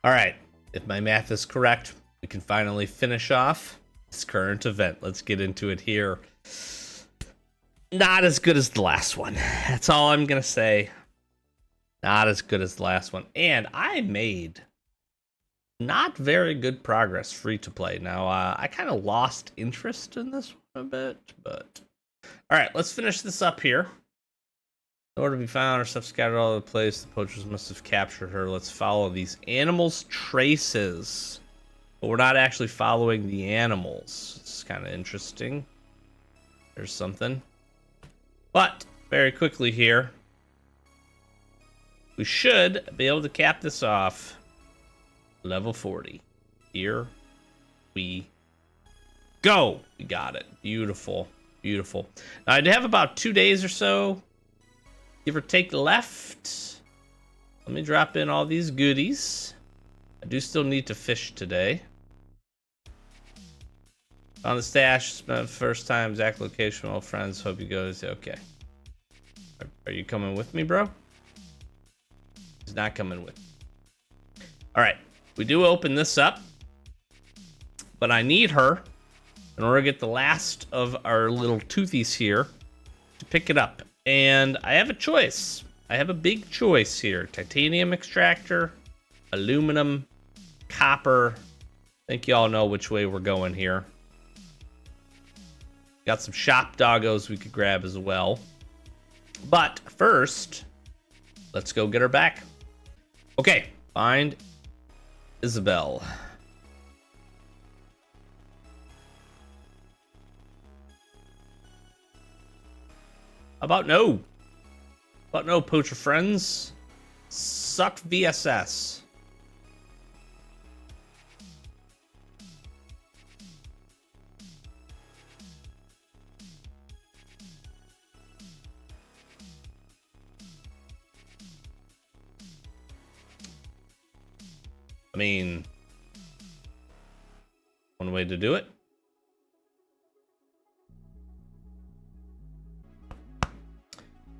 All right, if my math is correct, we can finally finish off this current event. Let's get into it here. Not as good as the last one. That's all I'm going to say. Not as good as the last one. And I made not very good progress free to play. Now, I kind of lost interest in this one a bit, but... All right, let's finish this up here. In order to be found, her stuff scattered all over the place. The poachers must have captured her. Let's follow these animals' traces. But we're not actually following the animals. It's kind of interesting. There's something. But, very quickly here, we should be able to cap this off. Level 40. Here we go. We got it. Beautiful. Beautiful. Now, I have about 2 days or so, give or take, left. Let me drop in all these goodies. I do still need to fish today. On the stash, spent first time, exact location, all friends. Hope you guys okay. Are you coming with me, bro? He's not coming with me. All right, we do open this up, but I need her in order to get the last of our little toothies here to pick it up. And I have a choice. I have a big choice here. Titanium extractor, aluminum, copper. I think y'all know which way we're going here. Got some shop doggos we could grab as well. But first, let's go get her back. Okay, find Isabelle. About no, poacher friends. Suck VSS. I mean, one way to do it.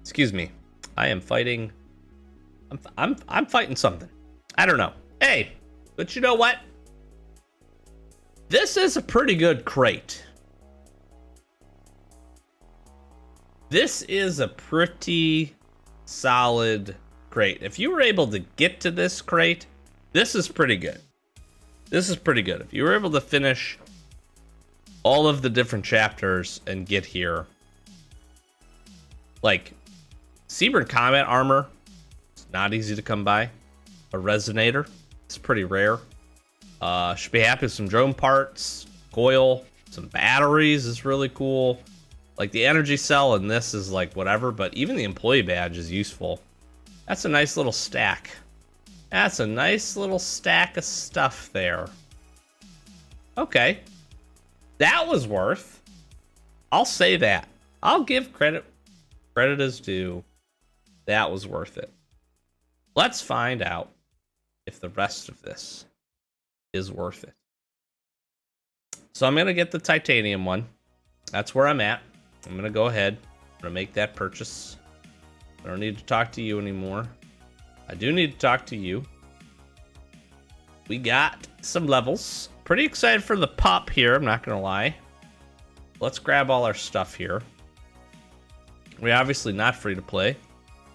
Excuse me. I am fighting. I'm fighting something. I don't know. Hey, but you know what? This is a pretty good crate. This is a pretty solid crate. If you were able to get to this crate, this is pretty good. This is pretty good. If you were able to finish all of the different chapters and get here, like Seabird combat armor, it's not easy to come by. A resonator, it's pretty rare. Should be happy with some drone parts, coil, some batteries is really cool. Like the energy cell and this is like whatever, but even the employee badge is useful. That's a nice little stack. That's a nice little stack of stuff there. Okay. That was worth. I'll say that. I'll give credit as due. That was worth it. Let's find out if the rest of this is worth it. So I'm going to get the titanium one. That's where I'm at. I'm going to go ahead. I'm going to make that purchase. I don't need to talk to you anymore. I do need to talk to you. We got some levels. Pretty excited for the pup here, I'm not gonna lie. Let's grab all our stuff here. We're obviously not free to play.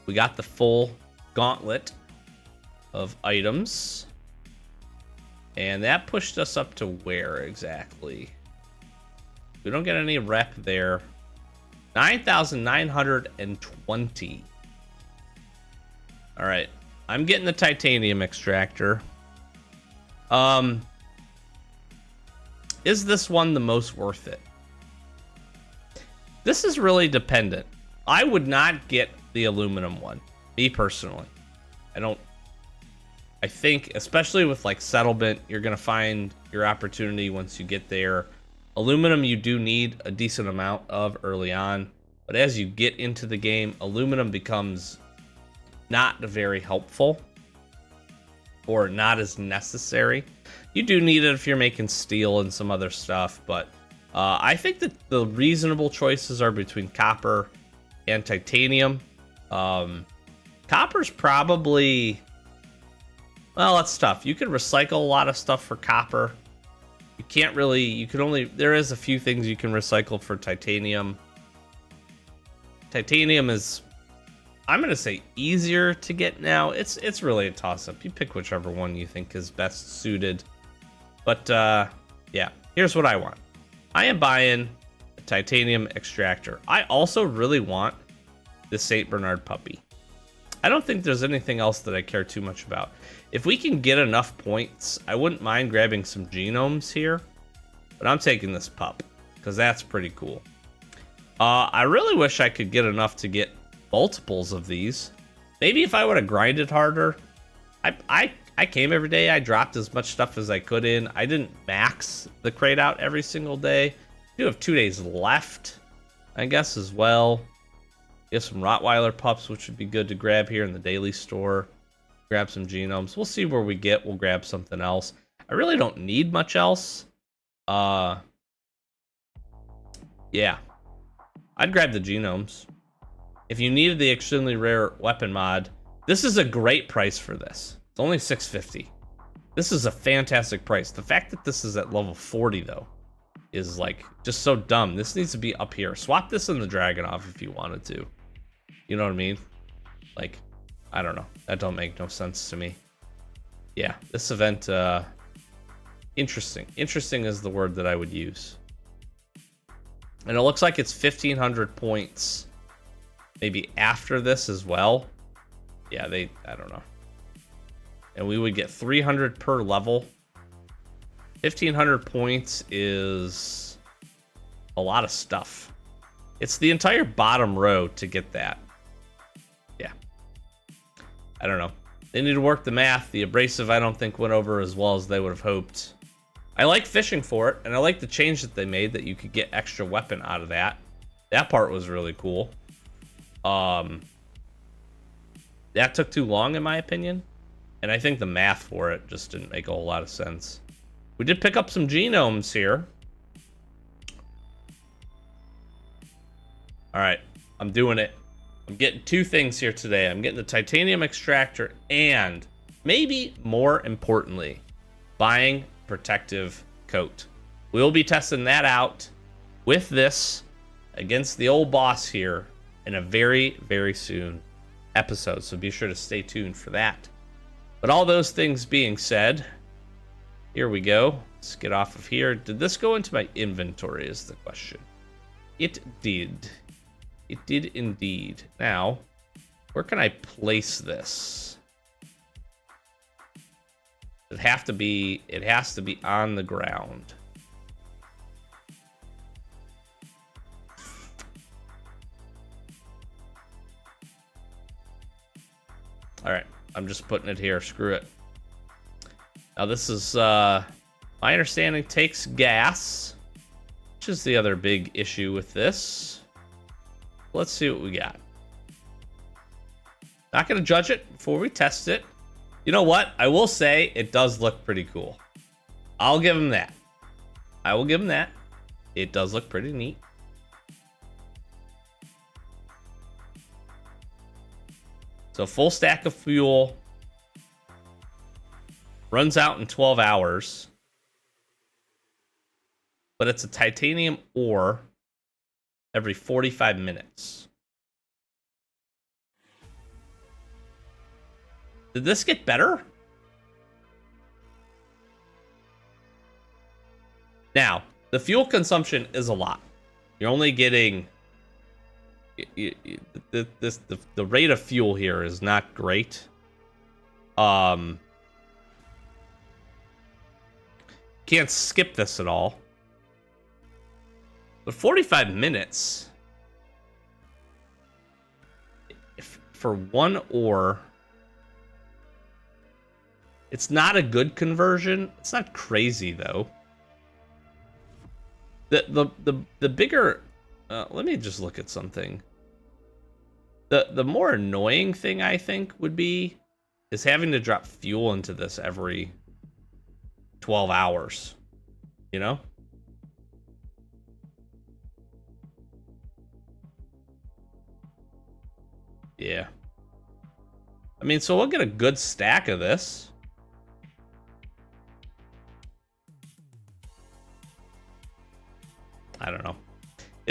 We got the full gauntlet of items. And that pushed us up to where exactly? We don't get any rep there. 9,920. All right. I'm getting the titanium extractor. Is this one the most worth it? This is really dependent. I would not get the aluminum one, me personally. I think, especially with like settlement, you're gonna find your opportunity once you get there. Aluminum you do need a decent amount of early on, but as you get into the game, aluminum becomes not very helpful or not as necessary. You do need it if you're making steel and some other stuff, but I think that the reasonable choices are between copper and titanium. Copper's probably Well, that's tough. You can recycle a lot of stuff for copper. You can't really, you can only, there is a few things you can recycle for titanium. Titanium is, I'm going to say, easier to get now. It's really a toss-up. You pick whichever one you think is best suited. But, yeah, here's what I want. I am buying a titanium extractor. I also really want the St. Bernard puppy. I don't think there's anything else that I care too much about. If we can get enough points, I wouldn't mind grabbing some genomes here. But I'm taking this pup, because that's pretty cool. I really wish I could get enough to get multiples of these. Maybe if I would have grinded harder. I came every day. I dropped as much stuff as I could in. I didn't max the crate out every single day. I do have 2 days left, I guess, as well. Get some Rottweiler pups, which would be good to grab here in the daily store. Grab some genomes. We'll see where we get. We'll grab something else. I really don't need much else. Yeah. I'd grab the genomes. If you needed the extremely rare weapon mod, this is a great price for this. It's only $650. This is a fantastic price. The fact that this is at level 40, though, is like just so dumb. This needs to be up here. Swap this in the Dragonov if you wanted to. You know what I mean? Like, I don't know. That don't make no sense to me. Yeah, this event, interesting. Interesting is the word that I would use. And it looks like it's 1,500 points maybe after this as well. Yeah, I don't know. And we would get 300 per level. 1,500 points is a lot of stuff. It's the entire bottom row to get that. Yeah. I don't know. They need to work the math. The abrasive, I don't think, went over as well as they would have hoped. I like fishing for it, and I like the change that they made that you could get extra weapon out of that. That part was really cool. That took too long, in my opinion. And I think the math for it just didn't make a whole lot of sense. We did pick up some genomes here. All right, I'm doing it. I'm getting 2 things here today. I'm getting the titanium extractor and, maybe more importantly, buying protective coat. We'll be testing that out with this against the old boss here in a very, very soon episode. So be sure to stay tuned for that. But all those things being said, here we go. Let's get off of here. Did this go into my inventory is the question. It did. It did indeed. Now, where can I place this? It has to be on the ground. All right, I'm just putting it here. Screw it. Now this is, my understanding, takes gas, which is the other big issue with this. Let's see what we got. Not going to judge it before we test it. You know what? I will say it does look pretty cool. I'll give him that. I will give him that. It does look pretty neat. So full stack of fuel. Runs out in 12 hours. But it's a titanium ore every 45 minutes. Did this get better? Now, the fuel consumption is a lot. You're only getting... The rate of fuel here is not great. Can't skip this at all. But 45 minutes... for one ore... It's not a good conversion. It's not crazy though. The bigger, let me just look at something. The more annoying thing I think would be is having to drop fuel into this every 12 hours. You know? Yeah. I mean, so we'll get a good stack of this.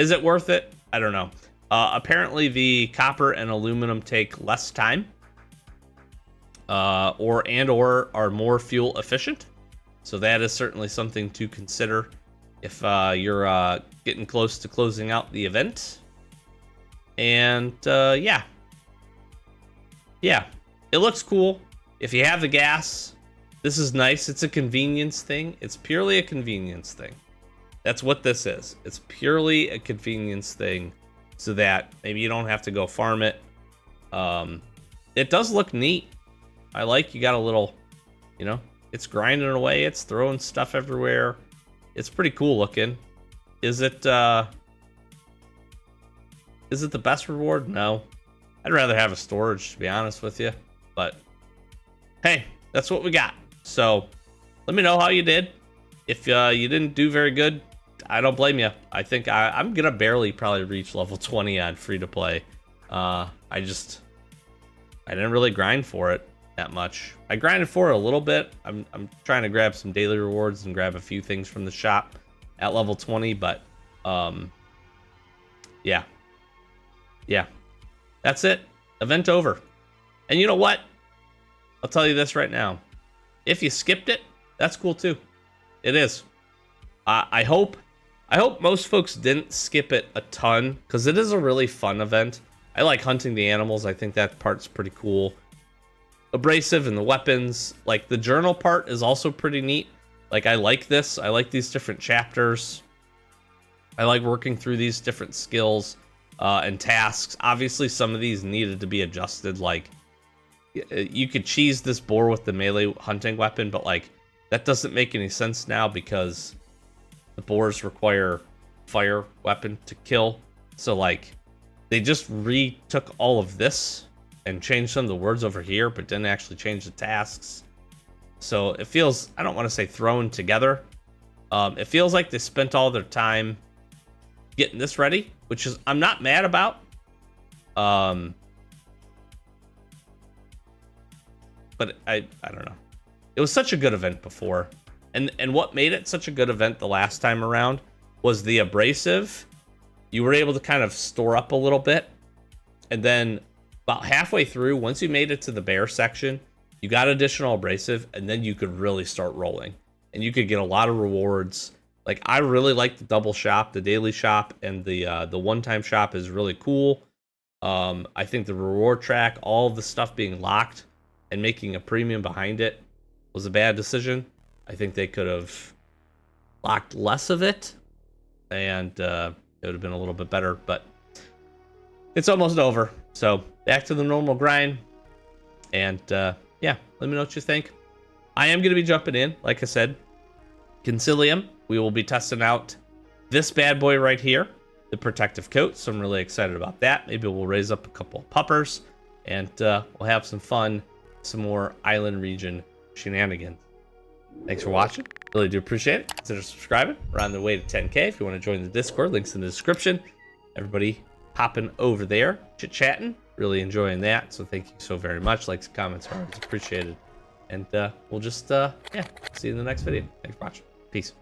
Is it worth it? I don't know. Apparently the copper and aluminum take less time, or are more fuel efficient. So that is certainly something to consider if you're getting close to closing out the event. And yeah, it looks cool. If you have the gas, this is nice. It's a convenience thing. It's purely a convenience thing. That's what this is. It's purely a convenience thing, so that maybe you don't have to go farm it. It does look neat. I like you got a little, you know, it's grinding away. It's throwing stuff everywhere. It's pretty cool looking. Is it the best reward? No. I'd rather have a storage, to be honest with you. But hey, that's what we got. So let me know how you did. If you didn't do very good, I don't blame you. I think I'm gonna barely probably reach level 20 on free to play. I didn't really grind for it that much. I grinded for it a little bit. I'm trying to grab some daily rewards and grab a few things from the shop at level 20, but yeah, that's it. Event over. And you know what? I'll tell you this right now. If you skipped it, that's cool too. It is. I hope most folks didn't skip it a ton, because it is a really fun event. I like hunting the animals. I think that part's pretty cool. Abrasive and the weapons, like the journal part is also pretty neat. Like I like this. I like these different chapters. I like working through these different skills and tasks. Obviously, some of these needed to be adjusted. Like you could cheese this boar with the melee hunting weapon, but like that doesn't make any sense now because the boars require fire weapon to kill. So like they just retook all of this and changed some of the words over here, but didn't actually change the tasks. So it feels, I don't want to say thrown together. It feels like they spent all their time getting this ready, which is, I'm not mad about. But I don't know. It was such a good event before. And what made it such a good event the last time around was the abrasive. You were able to kind of store up a little bit. And then about halfway through, once you made it to the bear section, you got additional abrasive, and then you could really start rolling. And you could get a lot of rewards. Like, I really like the double shop, the daily shop, and the one-time shop is really cool. I think the reward track, all of the stuff being locked and making a premium behind it was a bad decision. I think they could have locked less of it, and it would have been a little bit better, but it's almost over. So back to the normal grind. And yeah, let me know what you think. I am going to be jumping in, like I said, Concilium. We will be testing out this bad boy right here, the protective coat. So I'm really excited about that. Maybe we'll raise up a couple of puppers, and we'll have some fun, some more island region shenanigans. Thanks for watching. Really do appreciate it. Consider subscribing. We're on the way to 10K. If you want to join the Discord, links in the description. Everybody hopping over there, chit-chatting. Really enjoying that. So thank you so very much. Likes and comments are always appreciated. And we'll just, yeah, see you in the next video. Thanks for watching. Peace.